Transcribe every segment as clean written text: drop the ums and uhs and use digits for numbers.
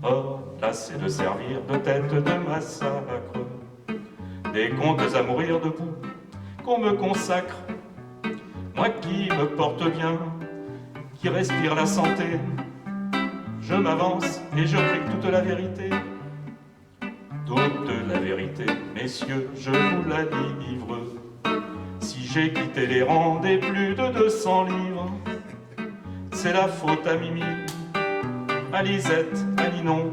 Or, lassé de servir de tête de massacre, des contes à mourir debout qu'on me consacre, moi qui me porte bien, qui respire la santé, je m'avance et je crie toute la vérité. Toute la vérité, messieurs, je vous la livre. Si j'ai quitté les rangs des plus de 200 livres, c'est la faute à Mimi, à Lisette, à Ninon,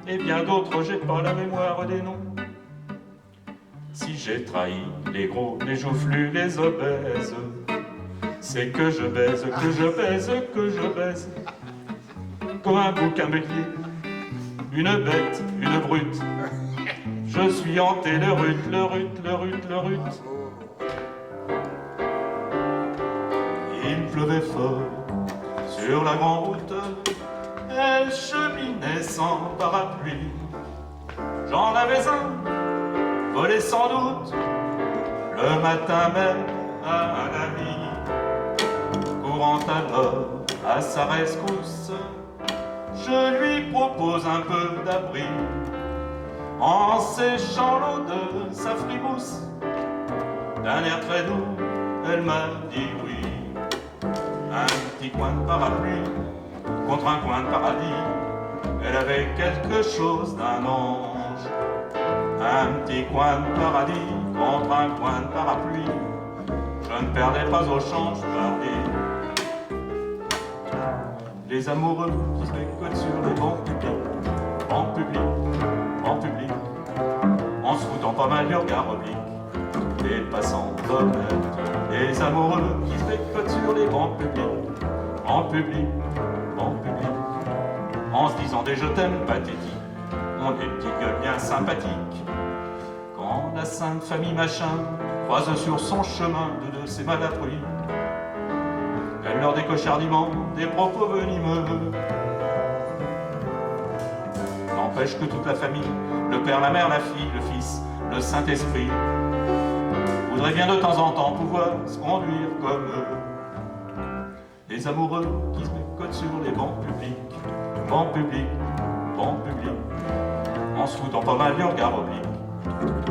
et bien d'autres, j'ai pas la mémoire des noms. Si j'ai trahi les gros, les joufflus, les obèses, c'est que je baise, que je baise, que je baise, comme un bouquin bélier, une bête, une brute. Je suis hanté, le rut, le rut, le rut, le rut. Il pleuvait fort sur la grande route, elle cheminait sans parapluie. J'en avais un, volé sans doute, le matin même à un ami. Courant alors à sa rescousse, je lui propose un peu d'abri, en séchant l'eau de sa frimousse. D'un air très doux, elle m'a dit oui. Un petit coin de parapluie contre un coin de paradis, elle avait quelque chose d'un ange. Un petit coin de paradis contre un coin de parapluie, je ne perdais pas au change, pardi. Les amoureux qui se bécotent sur les bancs publics, en public, en public, en se foutant pas mal du regard oblique des passants honnêtes. Les amoureux qui se bécotent sur les bancs publics, en public, en public, en se disant des je t'aime pathétiques, ont des petites gueules bien sympathiques. Quand la sainte famille machin croise sur son chemin de ces malapruits, elle leur décoche hardiment des propos venimeux. N'empêche que toute la famille, le père, la mère, la fille, le fils, le Saint-Esprit, voudraient bien de temps en temps pouvoir se conduire comme eux. Les amoureux qui se bécotent sur les bancs publics, bancs publics, bancs publics, en se foutant pas mal du regard oblique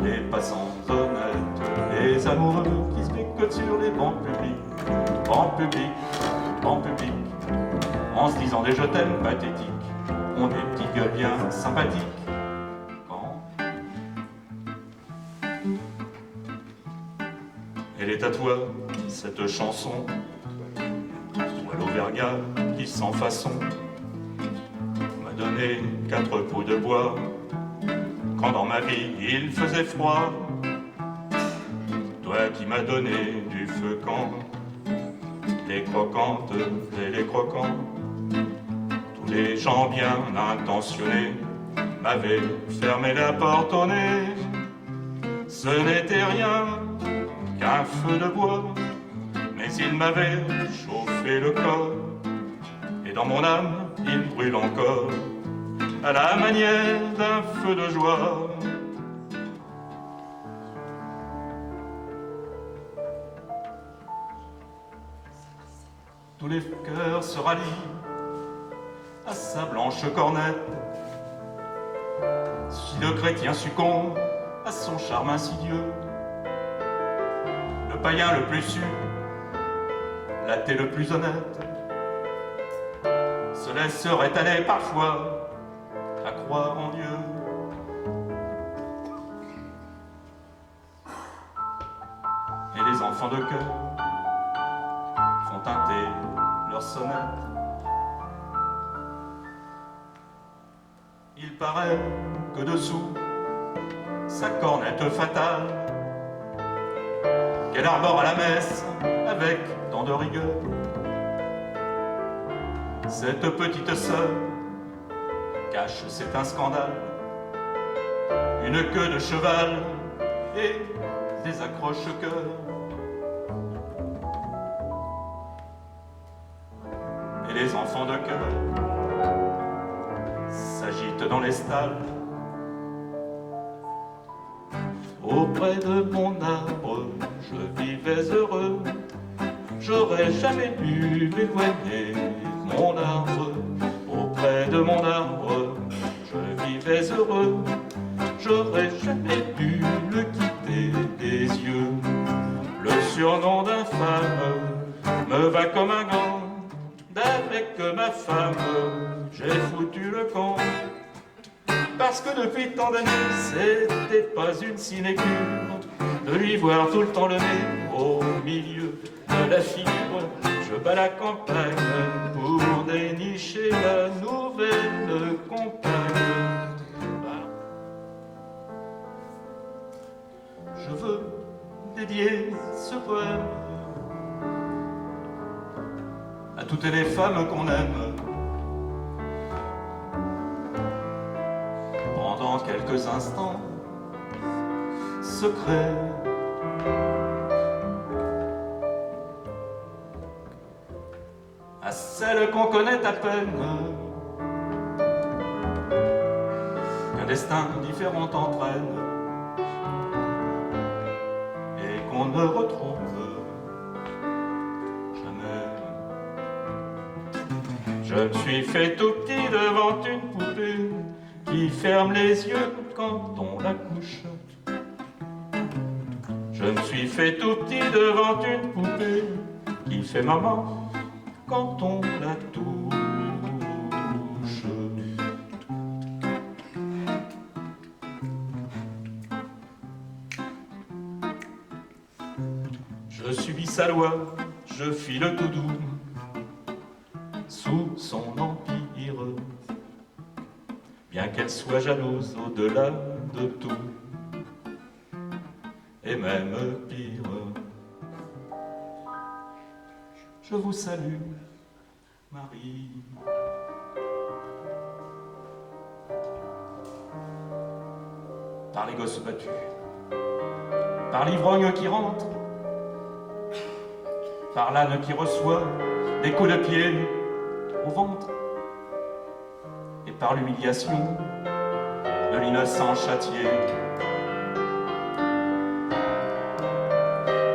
les passants honnêtes. Les amoureux qui se bécotent sur les bancs publics, bancs publics, bancs publics, en se disant des je t'aime pathétiques, ont des petites gueules bien sympathiques. Quand elle est à toi, cette chanson, toi l'auvergnat qui sans façon m'a donné 4 pots de bois quand dans ma vie il faisait froid. Toi qui m'as donné du feu quand les croquantes et les croquants, tous les gens bien intentionnés m'avaient fermé la porte au nez. Ce n'était rien qu'un feu de bois, mais il m'avait chauffé le corps, et dans mon âme il brûle encore à la manière d'un feu de joie. Tous les cœurs se rallient à sa blanche cornette. Si le chrétien succombe à son charme insidieux, le païen le plus sûr, l'athée le plus honnête, se laisserait aller parfois à croire en Dieu. Et les enfants de cœur font teinter leurs sonnettes. Il paraît que dessous sa cornette fatale, qu'elle arbore à la messe avec tant de rigueur, cette petite sœur cache, c'est un scandale, une queue de cheval et des accroche-cœurs. Et les enfants de cœur s'agitent dans les stalles. Auprès de mon arbre, je vivais heureux. J'aurais jamais dû m'éloigner de mon arbre. Auprès de mon arbre, vivais heureux, j'aurais jamais dû le quitter des yeux. Le surnom d'infâme me va comme un gant, d'avec ma femme, j'ai foutu le camp. Parce que depuis tant d'années, c'était pas une sinécure de lui voir tout le temps le nez au milieu de la figure. Je bats la campagne pour dénicher la nouvelle compagne. Je veux dédier ce poème à toutes les femmes qu'on aime. Pendant quelques instants secrets, à celles qu'on connaît à peine, qu'un destin différent entraîne et qu'on ne retrouve jamais. Je me suis fait tout petit devant une poupée qui ferme les yeux quand on la couche. Je me suis fait tout petit devant une poupée qui fait maman quand on la touche. Je subis sa loi, je file tout doux sous son empire, bien qu'elle soit jalouse au-delà de tout, et même pire. Je vous salue, Marie. Par les gosses battus, par l'ivrogne qui rentre, par l'âne qui reçoit des coups de pied au ventre, et par l'humiliation de l'innocent châtié,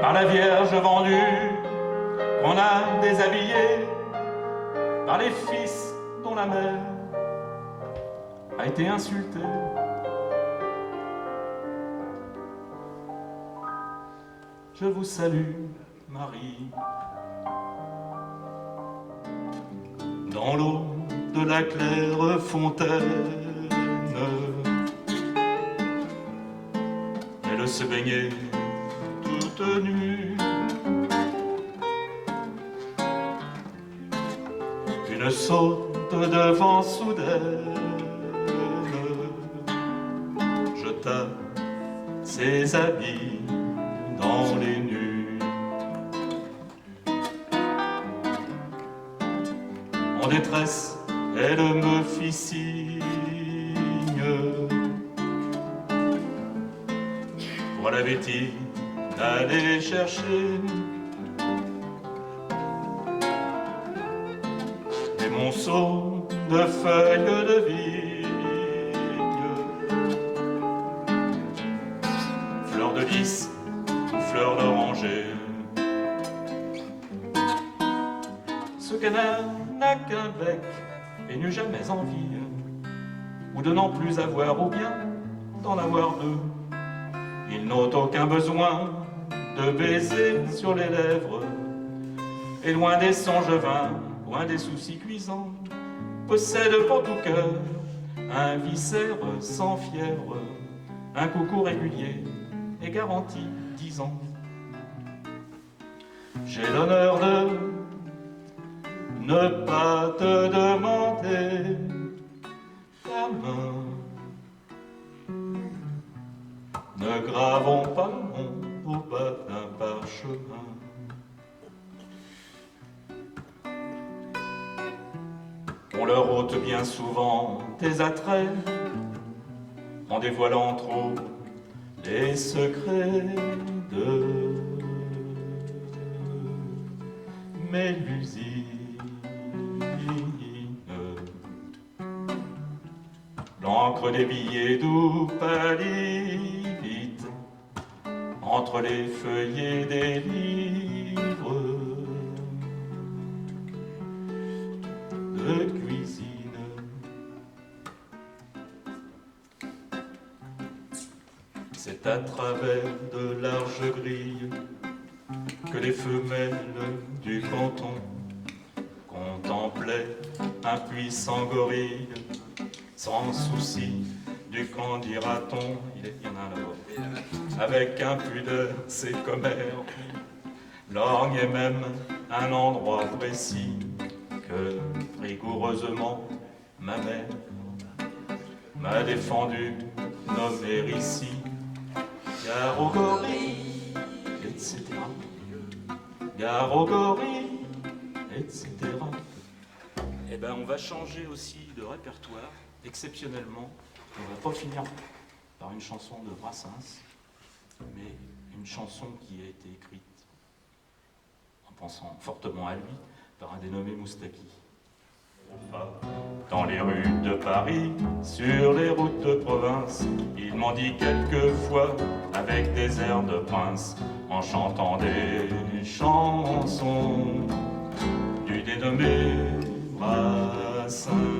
par la Vierge vendue qu'on a déshabillée, par les fils dont la mère a été insultée. Je vous salue, Marie. Dans l'eau de la claire fontaine, elle se baignait toute nue. Une saute de vent soudaine jeta ses habits dans les nues. En détresse, elle me fit signe pour la bêtise d'aller chercher des monceaux de feuilles de vigne, fleurs de lys ou fleurs d'oranger. Ce canard n'a qu'un bec et n'eut jamais envie, ou de n'en plus avoir, ou bien d'en avoir deux. Il n'ôte aucun besoin de baiser sur les lèvres, et loin des songes vains, loin des soucis cuisants, possède pour tout cœur un viscère sans fièvre, un coucou régulier et garanti 10 ans. J'ai l'honneur de ne pas te demander ta main. Ne gravons pas mon au bas d'un parchemin. On leur ôte bien souvent tes attraits, en dévoilant trop les secrets de Mélusine. L'encre des billets doux pâlit vite entre les feuillets des livres de cuisine. à travers de larges grilles que les femelles du canton contemplaient un puissant gorille, sans souci du qu'en dira-t-on, il y en a un là-bas, avec impudeur ses commères, lorgnait même un endroit précis que rigoureusement ma mère m'a défendu nommer ici, gare au gorille, etc. Gare au gorille, etc. Eh ben, on va changer aussi de répertoire, exceptionnellement. On va pas finir par une chanson de Brassens, mais une chanson qui a été écrite en pensant fortement à lui par un dénommé Moustaki. Dans les rues de Paris, sur les routes de province, il m'en dit quelquefois avec des airs de prince, en chantant des chansons du dénommé Brassens.